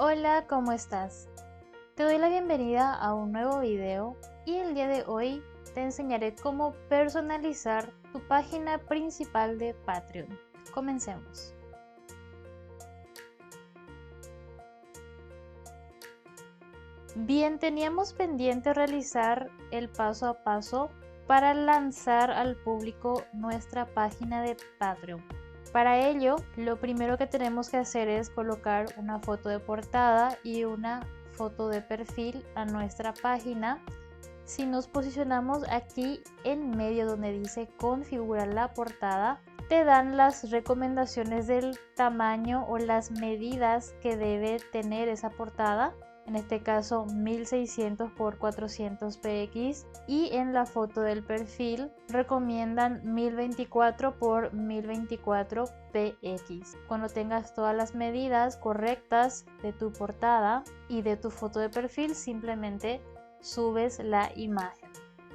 Hola, ¿cómo estás? Te doy la bienvenida a un nuevo video y el día de hoy te enseñaré cómo personalizar tu página principal de Patreon. Comencemos. Bien, teníamos pendiente realizar el paso a paso para lanzar al público nuestra página de Patreon. Para ello, lo primero que tenemos que hacer es colocar una foto de portada y una foto de perfil a nuestra página. Si nos posicionamos aquí en medio donde dice configurar la portada, te dan las recomendaciones del tamaño o las medidas que debe tener esa portada. En este caso 1600 por 400 px, y en la foto del perfil recomiendan 1024 por 1024 px. Cuando tengas todas las medidas correctas de tu portada y de tu foto de perfil, simplemente subes la imagen.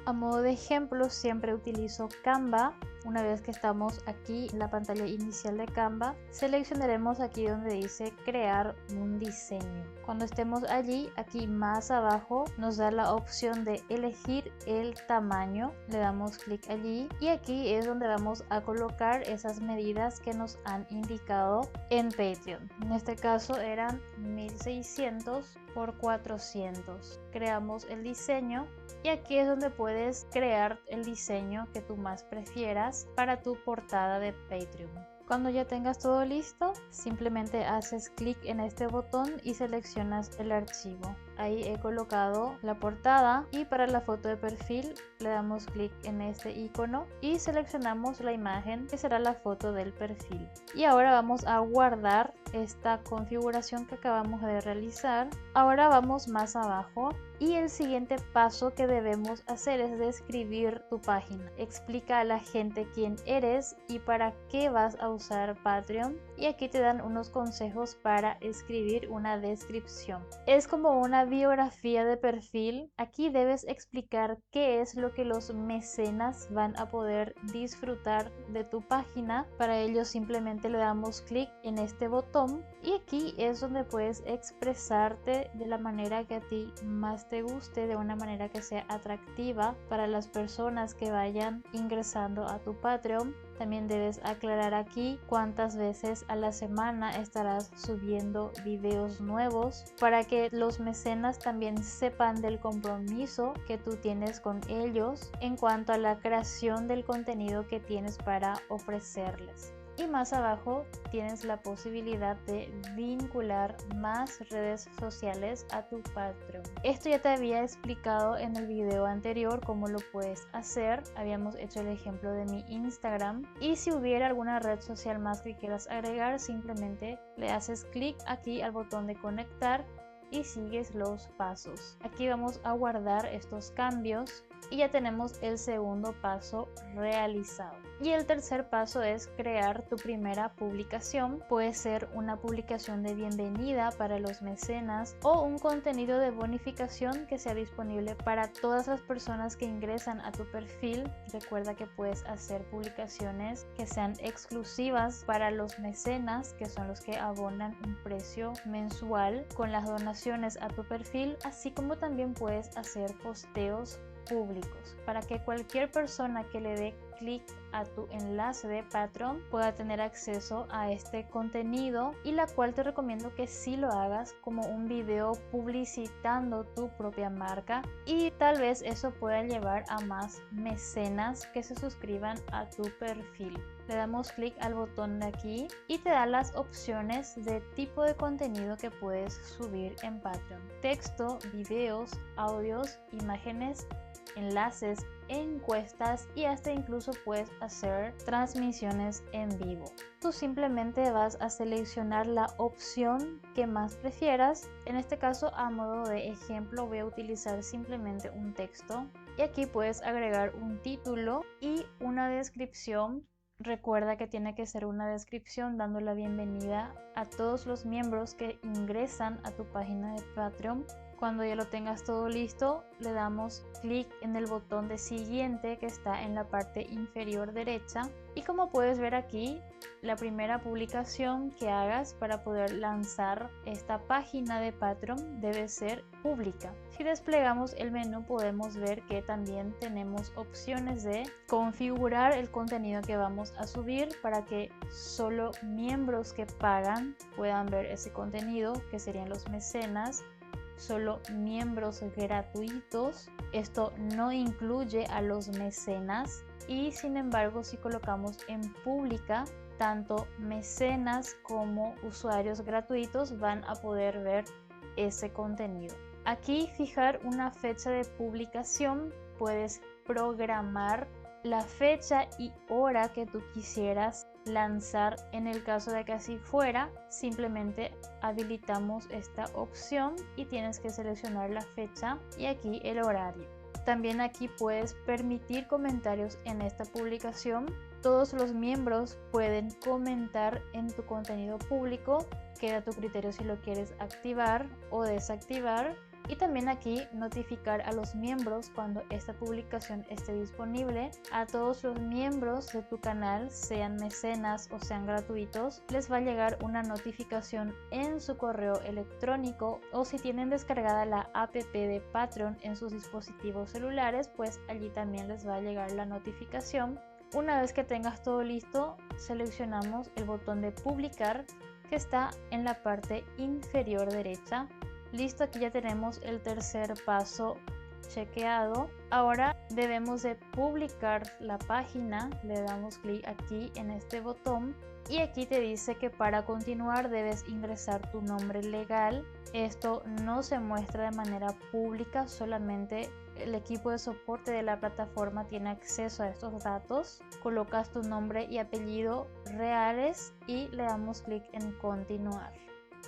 A modo de ejemplo, siempre utilizo Canva. Una vez que estamos aquí en la pantalla inicial de Canva, seleccionaremos aquí donde dice crear un diseño. Cuando estemos allí, aquí más abajo nos da la opción de elegir el tamaño. Le damos clic allí y aquí es donde vamos a colocar esas medidas que nos han indicado en Patreon. En este caso eran 1600 por 400. Creamos el diseño y aquí es donde puedes crear el diseño que tú más prefieras para tu portada de Patreon. Cuando ya tengas todo listo, simplemente haces clic en este botón y seleccionas el archivo. Ahí he colocado la portada y para la foto de perfil le damos clic en este icono y seleccionamos la imagen que será la foto del perfil. Y ahora vamos a guardar esta configuración que acabamos de realizar. Ahora vamos más abajo y el siguiente paso que debemos hacer es describir tu página. Explica a la gente quién eres y para qué vas a usar Patreon, y aquí te dan unos consejos para escribir una descripción. Es como una biografía de perfil. Aquí debes explicar qué es lo que los mecenas van a poder disfrutar de tu página. Para ello simplemente le damos clic en este botón y aquí es donde puedes expresarte de la manera que a ti más te guste, de una manera que sea atractiva para las personas que vayan ingresando a tu Patreon. También debes aclarar aquí cuántas veces a la semana estarás subiendo videos nuevos para que los mecenas también sepan del compromiso que tú tienes con ellos en cuanto a la creación del contenido que tienes para ofrecerles. Y más abajo tienes la posibilidad de vincular más redes sociales a tu Patreon. Esto ya te había explicado en el video anterior cómo lo puedes hacer. Habíamos hecho el ejemplo de mi Instagram. Y si hubiera alguna red social más que quieras agregar, simplemente le haces clic aquí al botón de conectar y sigues los pasos. Aquí vamos a guardar estos cambios y ya tenemos el segundo paso realizado. Y el tercer paso es crear tu primera publicación. Puede ser una publicación de bienvenida para los mecenas o un contenido de bonificación que sea disponible para todas las personas que ingresan a tu perfil. Recuerda que puedes hacer publicaciones que sean exclusivas para los mecenas, que son los que abonan un precio mensual con las donaciones a tu perfil, así como también puedes hacer posteos públicos para que cualquier persona que le dé clic a tu enlace de Patreon pueda tener acceso a este contenido, y la cual te recomiendo que sí lo hagas como un video publicitando tu propia marca, y tal vez eso pueda llevar a más mecenas que se suscriban a tu perfil. Le damos clic al botón de aquí y te da las opciones de tipo de contenido que puedes subir en Patreon: texto, videos, audios, imágenes, enlaces, encuestas y hasta incluso puedes hacer transmisiones en vivo. Tú simplemente vas a seleccionar la opción que más prefieras. En este caso, a modo de ejemplo, voy a utilizar simplemente un texto y aquí puedes agregar un título y una descripción. Recuerda que tiene que ser una descripción dando la bienvenida a todos los miembros que ingresan a tu página de Patreon Cuando ya lo tengas todo listo, le damos clic en el botón de siguiente que está en la parte inferior derecha. Y como puedes ver aquí, la primera publicación que hagas para poder lanzar esta página de Patreon debe ser pública. Si desplegamos el menú podemos ver que también tenemos opciones de configurar el contenido que vamos a subir para que solo miembros que pagan puedan ver ese contenido, que serían los mecenas. Solo miembros gratuitos, esto no incluye a los mecenas, y sin embargo si colocamos en pública, tanto mecenas como usuarios gratuitos van a poder ver ese contenido. Aquí fijar una fecha de publicación, puedes programar la fecha y hora que tú quisieras lanzar. En el caso de que así fuera, simplemente habilitamos esta opción y tienes que seleccionar la fecha y aquí el horario. También aquí puedes permitir comentarios en esta publicación. Todos los miembros pueden comentar en tu contenido público, queda a tu criterio si lo quieres activar o desactivar. Y también aquí notificar a los miembros cuando esta publicación esté disponible. A todos los miembros de tu canal, sean mecenas o sean gratuitos, les va a llegar una notificación en su correo electrónico, o si tienen descargada la app de Patreon en sus dispositivos celulares, pues allí también les va a llegar la notificación. Una vez que tengas todo listo, seleccionamos el botón de publicar que está en la parte inferior derecha. Listo, aquí ya tenemos el tercer paso chequeado. Ahora debemos de publicar la página, le damos clic aquí en este botón y aquí te dice que para continuar debes ingresar tu nombre legal. Esto no se muestra de manera pública, solamente el equipo de soporte de la plataforma tiene acceso a estos datos. Colocas tu nombre y apellido reales y le damos clic en continuar.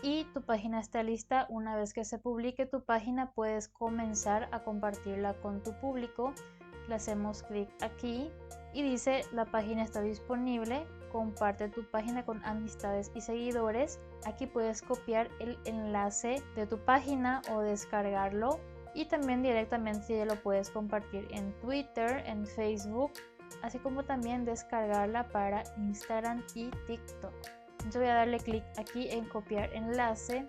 Y tu página está lista. Una vez que se publique tu página puedes comenzar a compartirla con tu público. Le hacemos clic aquí y dice la página está disponible. Comparte tu página con amistades y seguidores. Aquí puedes copiar el enlace de tu página o descargarlo, y también directamente ya lo puedes compartir en Twitter, en Facebook, así como también descargarla para Instagram y TikTok. Yo voy a darle clic aquí en copiar enlace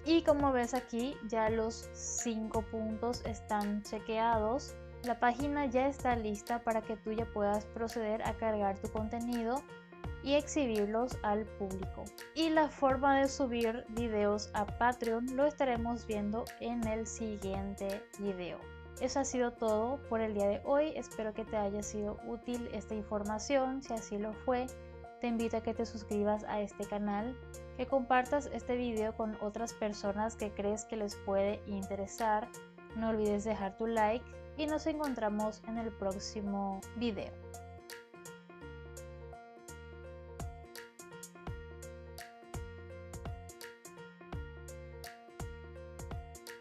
y como ves aquí ya los 5 puntos están chequeados. La página ya está lista para que tú ya puedas proceder a cargar tu contenido y exhibirlos al público. Y la forma de subir videos a Patreon lo estaremos viendo en el siguiente video. Eso ha sido todo por el día de hoy. Espero que te haya sido útil esta información. Si así lo fue, te invito a que te suscribas a este canal, que compartas este video con otras personas que crees que les puede interesar. No olvides dejar tu like y nos encontramos en el próximo video.